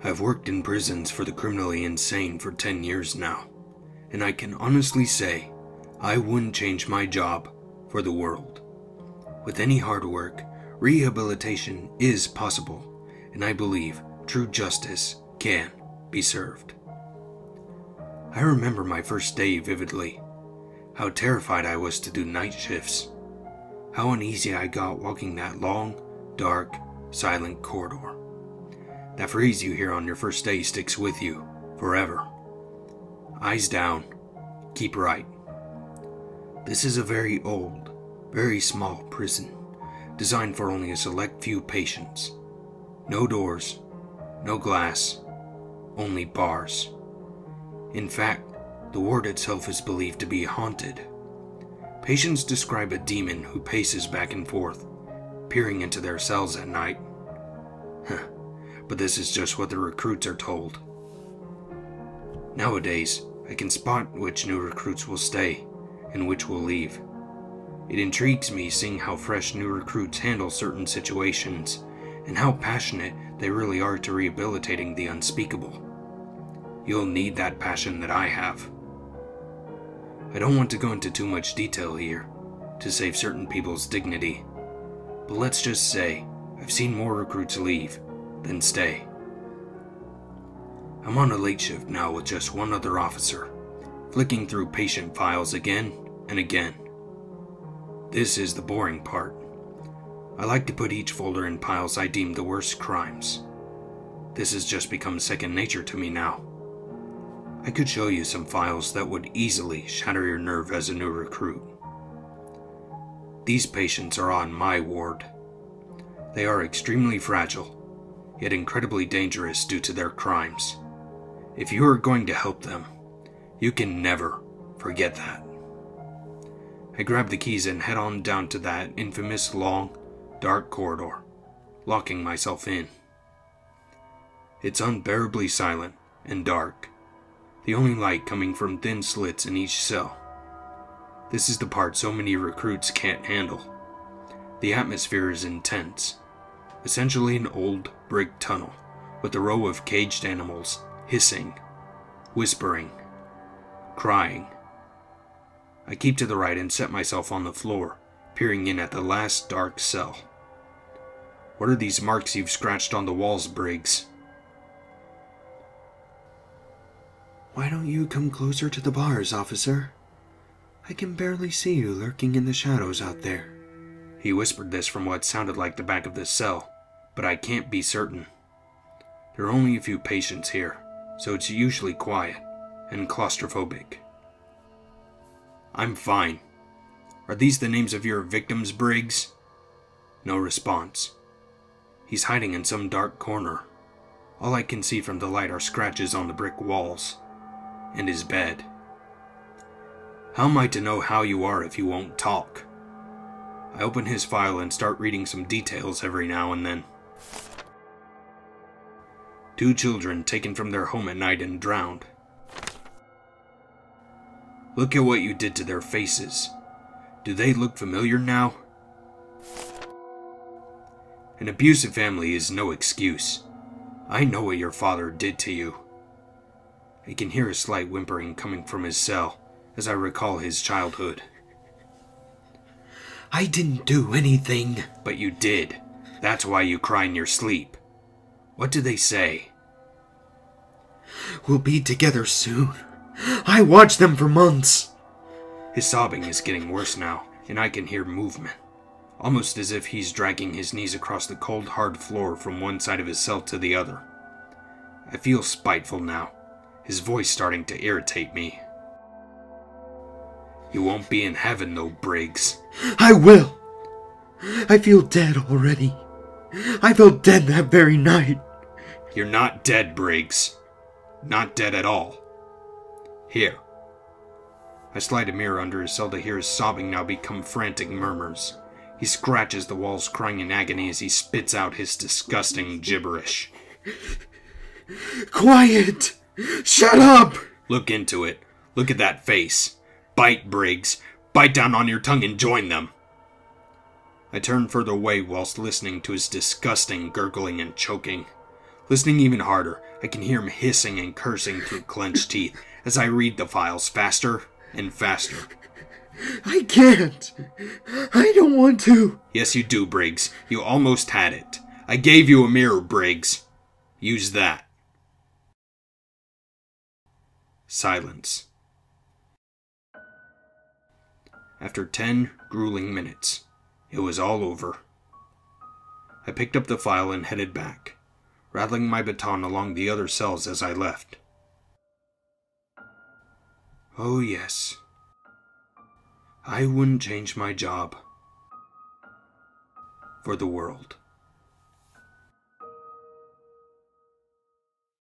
I've worked in prisons for the criminally insane for 10 years now, and I can honestly say I wouldn't change my job for the world. With any hard work, rehabilitation is possible, and I believe true justice can be served. I remember my first day vividly, how terrified I was to do night shifts, how uneasy I got walking that long, dark, silent corridor. That phrase you hear on your first day sticks with you forever. Eyes down, keep right. This is a very old, very small prison, designed for only a select few patients. No doors, no glass, only bars. In fact, the ward itself is believed to be haunted. Patients describe a demon who paces back and forth, peering into their cells at night. But this is just what the recruits are told. Nowadays, I can spot which new recruits will stay and which will leave. It intrigues me seeing how fresh new recruits handle certain situations and how passionate they really are to rehabilitating the unspeakable. You'll need that passion that I have. I don't want to go into too much detail here to save certain people's dignity, but let's just say I've seen more recruits leave than stay. I'm on a late shift now with just one other officer, flicking through patient files again and again. This is the boring part. I like to put each folder in piles I deem the worst crimes. This has just become second nature to me now. I could show you some files that would easily shatter your nerve as a new recruit. These patients are on my ward. They are extremely fragile, yet incredibly dangerous due to their crimes. If you are going to help them, you can never forget that. I grab the keys and head on down to that infamous long, dark corridor, locking myself in. It's unbearably silent and dark, the only light coming from thin slits in each cell. This is the part so many recruits can't handle. The atmosphere is intense, essentially an old brick tunnel with a row of caged animals hissing, whispering, crying. I keep to the right and set myself on the floor, peering in at the last dark cell. What are these marks you've scratched on the walls, Briggs? Why don't you come closer to the bars, officer? I can barely see you lurking in the shadows out there. He whispered this from what sounded like the back of the cell, but I can't be certain. There are only a few patients here, so it's usually quiet and claustrophobic. I'm fine. Are these the names of your victims, Briggs? No response. He's hiding in some dark corner. All I can see from the light are scratches on the brick walls and his bed. How am I to know how you are if you won't talk? I open his file and start reading some details every now and then. 2 children taken from their home at night and drowned. Look at what you did to their faces. Do they look familiar now? An abusive family is no excuse. I know what your father did to you. I can hear a slight whimpering coming from his cell as I recall his childhood. I didn't do anything. But you did. That's why you cry in your sleep. What do they say? We'll be together soon. I watched them for months. His sobbing is getting worse now, and I can hear movement. Almost as if he's dragging his knees across the cold, hard floor from one side of his cell to the other. I feel spiteful now, his voice starting to irritate me. You won't be in heaven though, Briggs. I will. I feel dead already. I felt dead that very night. You're not dead, Briggs. Not dead at all. Here. I slide a mirror under his cell to hear his sobbing now become frantic murmurs. He scratches the walls, crying in agony as he spits out his disgusting gibberish. Quiet! Shut up! Look into it. Look at that face. Bite, Briggs. Bite down on your tongue and join them. I turn further away whilst listening to his disgusting gurgling and choking, Listening even harder, I can hear him hissing and cursing through clenched teeth as I read the files faster and faster. I can't. I don't want to. Yes, you do, Briggs. You almost had it. I gave you a mirror, Briggs. Use that. Silence. After 10 grueling minutes, it was all over. I picked up the file and headed back, rattling my baton along the other cells as I left. Oh yes. I wouldn't change my job for the world.